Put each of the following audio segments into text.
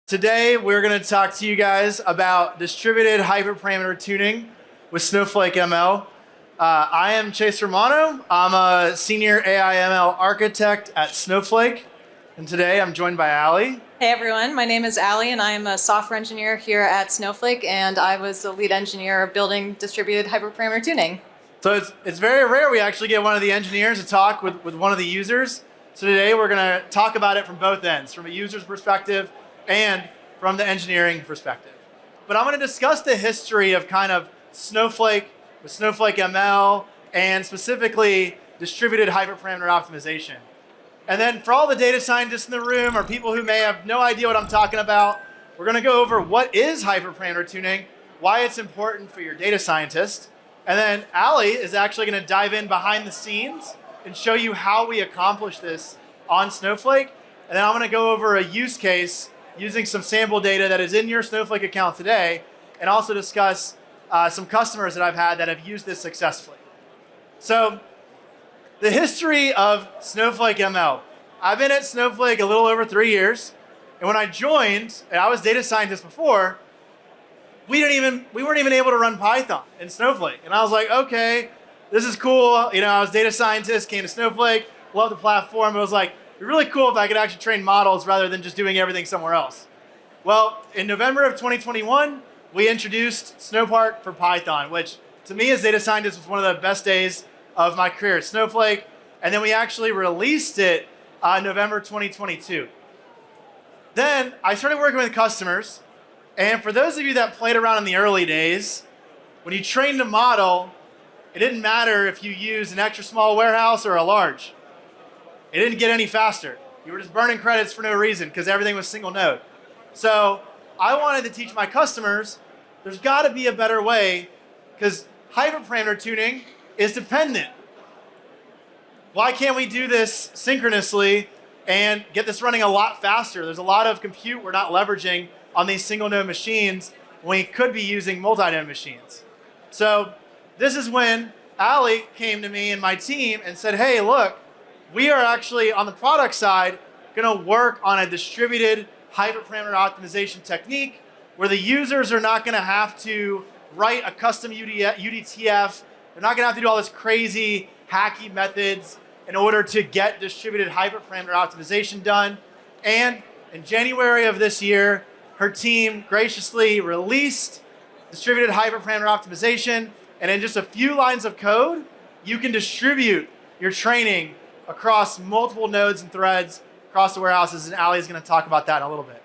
Today, we're going to talk to you guys about distributed hyperparameter tuning with Snowflake ML. I am Chase Romano. I'm a senior AI ML architect at Snowflake. And today, I'm joined by Allie. Hey everyone, my name is Allie and I'm a software engineer here at Snowflake, and I was the lead engineer building distributed hyperparameter tuning. So it's very rare we actually get one of the engineers to talk with one of the users. So today, we're going to talk about it from both ends, from a user's perspective and from the engineering perspective. But I'm going to discuss the history of kind of Snowflake with Snowflake ML and specifically distributed hyperparameter optimization. And then for all the data scientists in the room or people who may have no idea what I'm talking about, we're going to go over what is hyperparameter tuning, why it's important for your data scientist. And then Allie is actually going to dive in behind the scenes and show you how we accomplish this on Snowflake. And then I'm going to go over a use case using some sample data that is in your Snowflake account today, and also discuss some customers that I've had that have used this successfully. So the history of Snowflake ML. I've been at Snowflake a little over 3 years, and when I joined, and I was data scientist before, we weren't even able to run Python in Snowflake. And I was like, okay, this is cool. You know, I was data scientist, came to Snowflake, loved the platform. It was like, it'd be really cool if I could actually train models rather than just doing everything somewhere else. Well, in November of 2021, we introduced Snowpark for Python, which to me as data scientist was one of the best days of my career at Snowflake. And then we actually released it in November 2022. Then I started working with customers. And for those of you that played around in the early days, when you trained a model, it didn't matter if you used an extra small warehouse or a large. It didn't get any faster. You were just burning credits for no reason because everything was single node. So I wanted to teach my customers there's got to be a better way because hyperparameter tuning is dependent. Why can't we do this synchronously and get this running a lot faster? There's a lot of compute we're not leveraging on these single node machines when we could be using multi-node machines. So this is when Allie came to me and my team and said, hey, look, we are actually, on the product side, going to work on a distributed hyperparameter optimization technique where the users are not going to have to write a custom UDTF. They're not going to have to do all this crazy, hacky methods in order to get distributed hyperparameter optimization done. And in January of this year, her team graciously released distributed hyperparameter optimization. And in just a few lines of code, you can distribute your training across multiple nodes and threads across the warehouses, and Allie is going to talk about that in a little bit.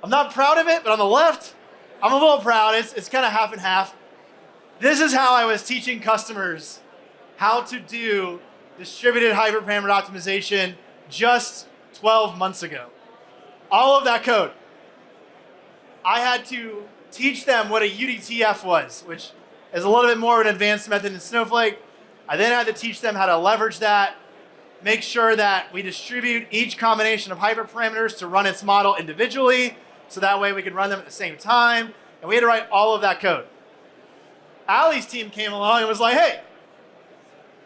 I'm not proud of it, but on the left, I'm a little proud. It's kind of half and half. This is how I was teaching customers how to do distributed hyperparameter optimization just 12 months ago. All of that code. I had to teach them what a UDTF was, which is a little bit more of an advanced method in Snowflake. I then had to teach them how to leverage that, make sure that we distribute each combination of hyperparameters to run its model individually, so that way we could run them at the same time, and we had to write all of that code. Allie's team came along and was like, hey,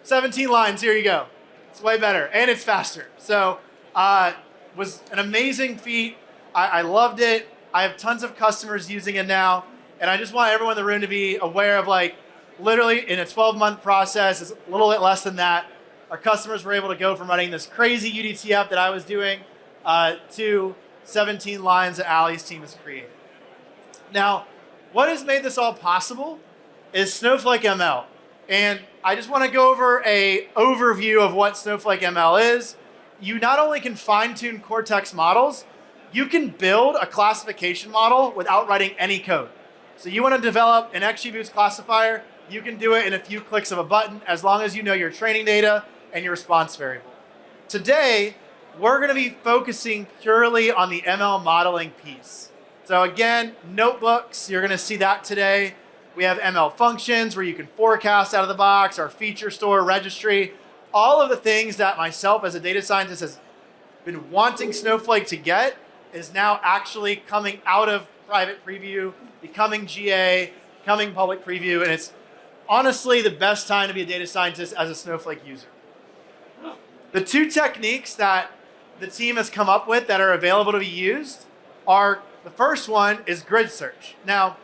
17 lines, here you go. It's way better, and it's faster. So it was an amazing feat. I loved it. I have tons of customers using it now, and I just want everyone in the room to be aware of, like, literally in a 12-month process, it's a little bit less than that, our customers were able to go from running this crazy UDTF that I was doing to 17 lines that Allie's team has created. Now, what has made this all possible is Snowflake ML. And I just want to go over an overview of what Snowflake ML is. You not only can fine-tune Cortex models, you can build a classification model without writing any code. So you want to develop an XGBoost classifier, you can do it in a few clicks of a button as long as you know your training data and your response variable. Today, we're going to be focusing purely on the ML modeling piece. So again, notebooks, you're going to see that today. We have ML functions where you can forecast out of the box, our feature store, registry, all of the things that myself as a data scientist has been wanting Snowflake to get is now actually coming out of private preview, becoming GA, becoming public preview, and it's honestly the best time to be a data scientist as a Snowflake user. The two techniques that the team has come up with that are available to be used The first one is grid search. Now,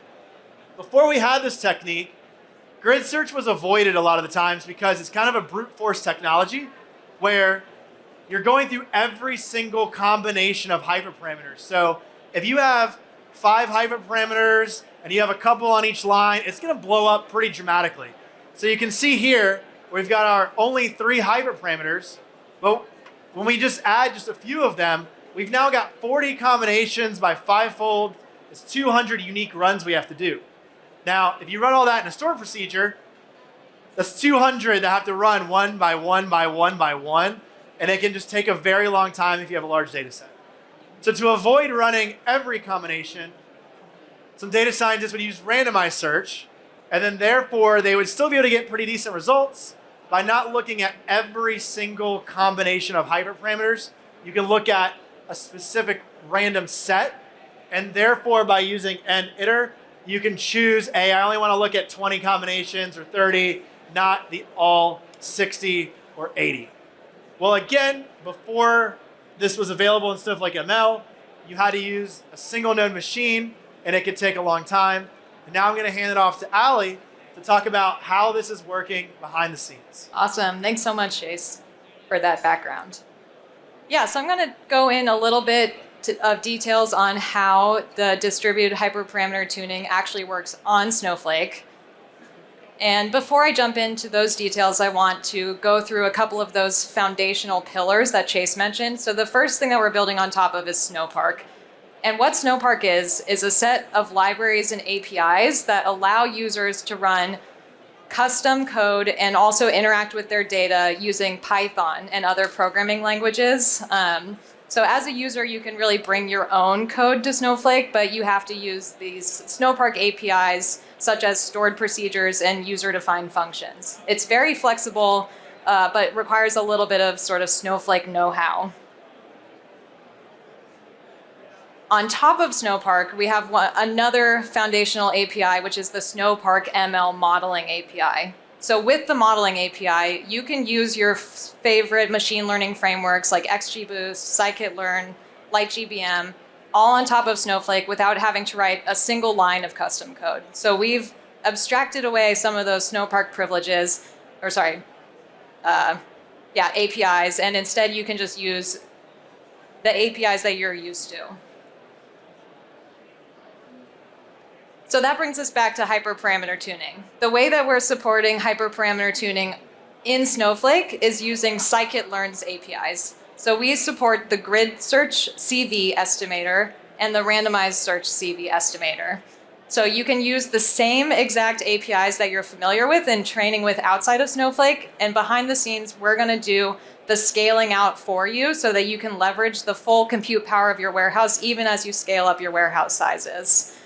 before we had this technique, grid search was avoided a lot of the times because it's kind of a brute force technology where you're going through every single combination of hyperparameters. So if you have 5 hyperparameters and you have a couple on each line, it's going to blow up pretty dramatically. So you can see here, we've got our only 3 hyperparameters, but when we just add just a few of them, we've now got 40 combinations by 5-fold. It's 200 unique runs we have to do. Now, if you run all that in a stored procedure, that's 200 that have to run one by one by one by one, and it can just take a very long time if you have a large data set. So to avoid running every combination, some data scientists would use randomized search, and then therefore they would still be able to get pretty decent results by not looking at every single combination of hyperparameters. You can look at a specific random set, and therefore by using n-iter, you can choose, hey, I only want to look at 20 combinations or 30, not the all 60 or 80. Well, again, before this was available in Snowflake ML, you had to use a single node machine, and it could take a long time. And now I'm going to hand it off to Ali to talk about how this is working behind the scenes. Awesome. Thanks so much, Chase, for that background. Yeah, so I'm going to go in a little bit of details on how the distributed hyperparameter tuning actually works on Snowflake. And before I jump into those details, I want to go through a couple of those foundational pillars that Chase mentioned. So the first thing that we're building on top of is Snowpark. And what Snowpark is a set of libraries and APIs that allow users to run custom code and also interact with their data using Python and other programming languages. So as a user, you can really bring your own code to Snowflake, but you have to use these Snowpark APIs, such as stored procedures and user-defined functions. It's very flexible, but requires a little bit of sort of Snowflake know-how. On top of Snowpark, we have another foundational API, which is the Snowpark ML modeling API. So with the modeling API, you can use your favorite machine learning frameworks like XGBoost, scikit-learn, LightGBM, all on top of Snowflake without having to write a single line of custom code. So we've abstracted away some of those Snowpark privileges, APIs, and instead you can just use the APIs that you're used to. So that brings us back to hyperparameter tuning. The way that we're supporting hyperparameter tuning in Snowflake is using scikit-learn's APIs. So we support the grid search CV estimator and the randomized search CV estimator. So you can use the same exact APIs that you're familiar with and training with outside of Snowflake, and behind the scenes, we're gonna do the scaling out for you so that you can leverage the full compute power of your warehouse even as you scale up your warehouse sizes.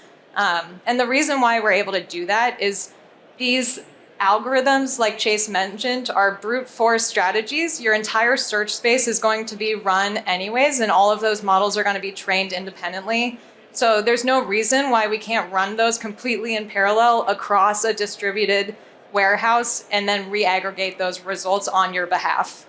And the reason why we're able to do that is these algorithms, like Chase mentioned, are brute force strategies. Your entire search space is going to be run anyways, and all of those models are going to be trained independently. So there's no reason why we can't run those completely in parallel across a distributed warehouse and then re-aggregate those results on your behalf.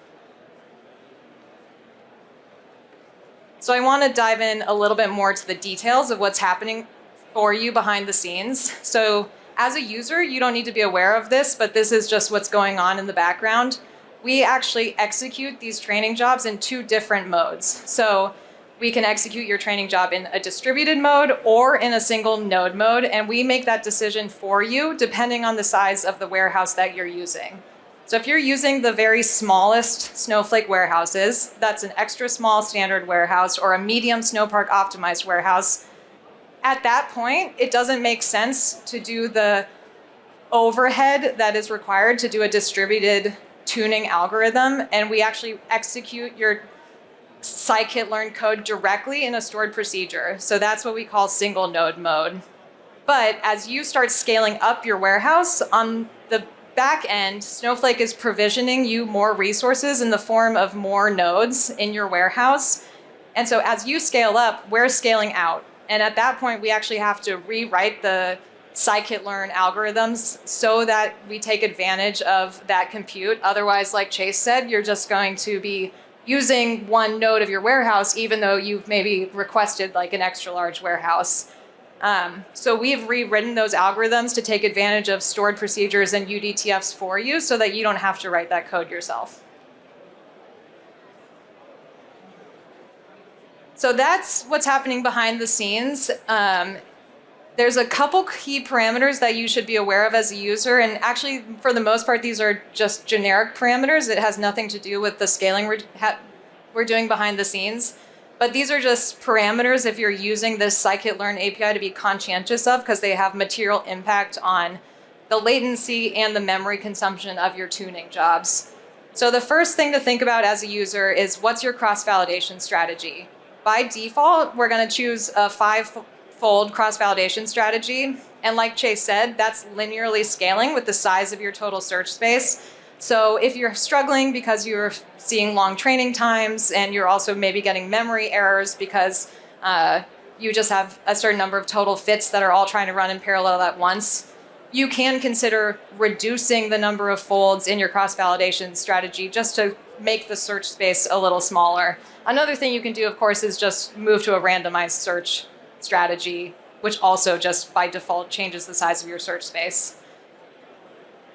So I want to dive in a little bit more to the details of what's happening for you behind the scenes. So as a user, you don't need to be aware of this, but this is just what's going on in the background. We actually execute these training jobs in 2 different modes. So we can execute your training job in a distributed mode or in a single node mode, and we make that decision for you depending on the size of the warehouse that you're using. So if you're using the very smallest Snowflake warehouses, that's an extra small standard warehouse or a medium Snowpark optimized warehouse, at that point, it doesn't make sense to do the overhead that is required to do a distributed tuning algorithm, and we actually execute your scikit-learn code directly in a stored procedure. So that's what we call single node mode. But as you start scaling up your warehouse, on the back end, Snowflake is provisioning you more resources in the form of more nodes in your warehouse. And so as you scale up, we're scaling out. And at that point, we actually have to rewrite the scikit-learn algorithms so that we take advantage of that compute. Otherwise, like Chase said, you're just going to be using one node of your warehouse, even though you've maybe requested like an extra large warehouse. So we've rewritten those algorithms to take advantage of stored procedures and UDTFs for you so that you don't have to write that code yourself. So that's what's happening behind the scenes. There's a couple key parameters that you should be aware of as a user. And actually, for the most part, these are just generic parameters. It has nothing to do with the scaling we're doing behind the scenes. But these are just parameters if you're using this scikit-learn API to be conscientious of, because they have material impact on the latency and the memory consumption of your tuning jobs. So the first thing to think about as a user is what's your cross-validation strategy? By default, we're going to choose a 5-fold cross-validation strategy. And like Chase said, that's linearly scaling with the size of your total search space. So if you're struggling because you're seeing long training times and you're also maybe getting memory errors because you just have a certain number of total fits that are all trying to run in parallel at once, you can consider reducing the number of folds in your cross-validation strategy just to make the search space a little smaller. Another thing you can do, of course, is just move to a randomized search strategy, which also just by default changes the size of your search space.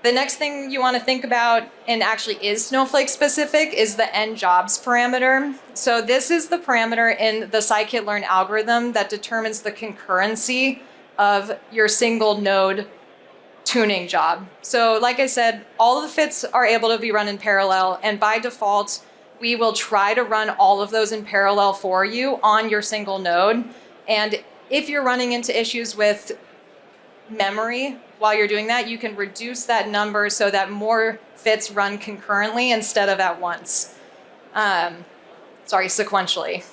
The next thing you want to think about, and actually is Snowflake specific, is the nJobs parameter. So this is the parameter in the scikit-learn algorithm that determines the concurrency of your single node tuning job. So like I said, all of the fits are able to be run in parallel, and by default, we will try to run all of those in parallel for you on your single node. And if you're running into issues with memory while you're doing that, you can reduce that number so that more fits run concurrently instead of at once. Sequentially.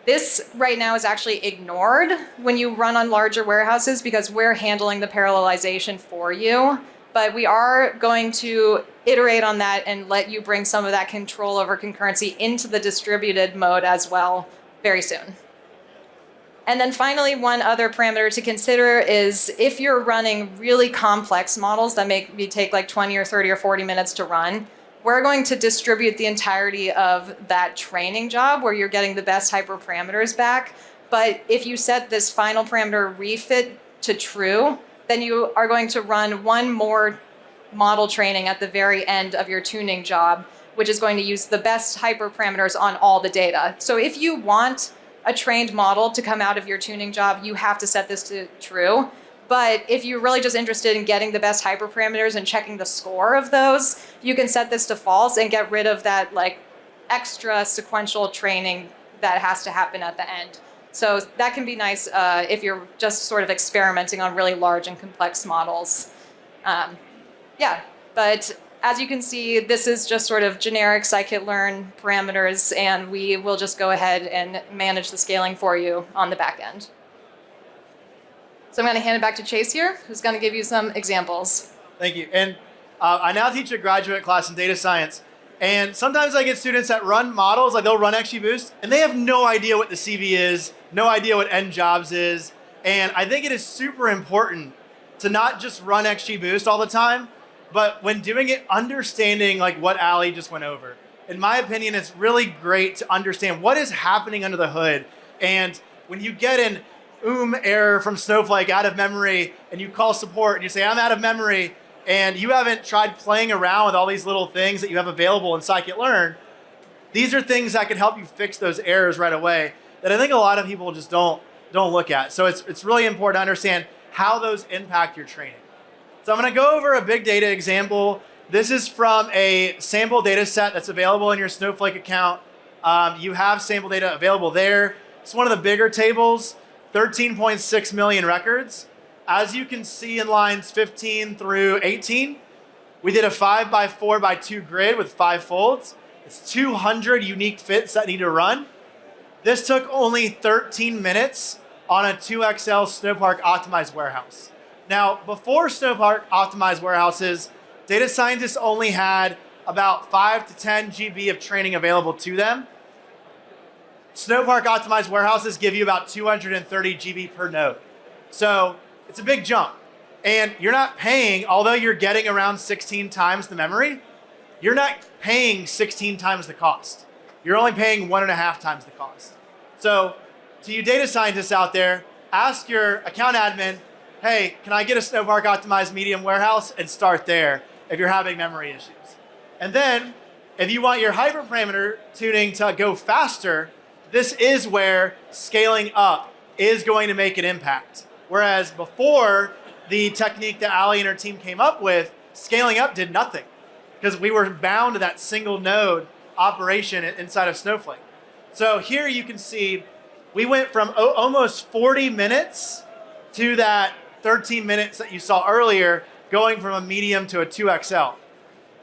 This right now is actually ignored when you run on larger warehouses because we're handling the parallelization for you. But we are going to iterate on that and let you bring some of that control over concurrency into the distributed mode as well very soon. And then finally, one other parameter to consider is if you're running really complex models that maybe take like 20 or 30 or 40 minutes to run, we're going to distribute the entirety of that training job where you're getting the best hyperparameters back. But if you set this final parameter refit to true, then you are going to run one more model training at the very end of your tuning job, which is going to use the best hyperparameters on all the data. So if you want a trained model to come out of your tuning job, you have to set this to true. But if you're really just interested in getting the best hyperparameters and checking the score of those, you can set this to false and get rid of that like extra sequential training that has to happen at the end. So that can be nice if you're just sort of experimenting on really large and complex models. But as you can see, this is just sort of generic scikit-learn parameters, and we will just go ahead and manage the scaling for you on the back end. So I'm going to hand it back to Chase here, who's going to give you some examples. Thank you. And I now teach a graduate class in data science. And sometimes I get students that run models, like they'll run XGBoost, and they have no idea what the CV is, no idea what nJobs is. And I think it is super important to not just run XGBoost all the time, but when doing it, understanding like what Ali just went over. In my opinion, it's really great to understand what is happening under the hood. And when you get an error from Snowflake out of memory and you call support and you say, I'm out of memory, and you haven't tried playing around with all these little things that you have available in scikit-learn, these are things that can help you fix those errors right away that I think a lot of people just don't look at. So it's really important to understand how those impact your training. So I'm going to go over a big data example. This is from a sample data set that's available in your Snowflake account. You have sample data available there. It's one of the bigger tables, 13.6 million records. As you can see in lines 15 through 18, we did a 5x4x2 grid with 5 folds. It's 200 unique fits that need to run. This took only 13 minutes on a 2XL Snowpark optimized warehouse. Now, before Snowpark optimized warehouses, data scientists only had about 5 to 10 GB of training available to them. Snowpark optimized warehouses give you about 230 GB per node. So it's a big jump. And you're not paying, although you're getting around 16 times the memory, you're not paying 16 times the cost. you're only paying 1.5 times the cost. So to you data scientists out there, ask your account admin, hey, can I get a Snowpark optimized medium warehouse, and start there if you're having memory issues. And then if you want your hyperparameter tuning to go faster, this is where scaling up is going to make an impact. Whereas before, the technique that Ali and her team came up with, scaling up did nothing because we were bound to that single node operation inside of Snowflake. So here you can see we went from almost 40 minutes to that 13 minutes that you saw earlier, going from a medium to a 2XL.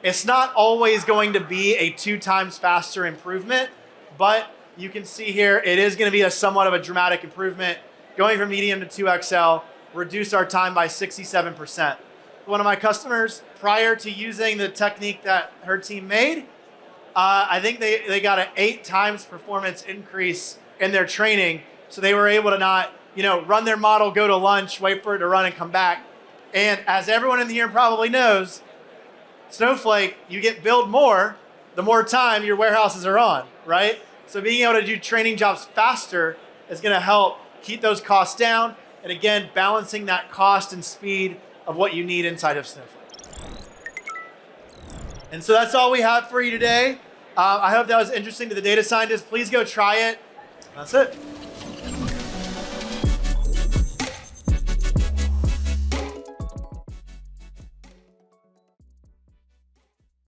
It's not always going to be a 2 times faster improvement, but you can see here it is going to be a somewhat of a dramatic improvement. Going from medium to 2XL, reduce our time by 67%. One of my customers, prior to using the technique that her team made, I think they got an 8 times performance increase in their training. So they were able to not, run their model, go to lunch, wait for it to run and come back. And as everyone in here probably knows, Snowflake, you get billed more the more time your warehouses are on, right? So being able to do training jobs faster is going to help keep those costs down. And again, balancing that cost and speed of what you need inside of Snowflake. And so that's all we have for you today. I hope that was interesting to the data scientists. Please go try it. That's it.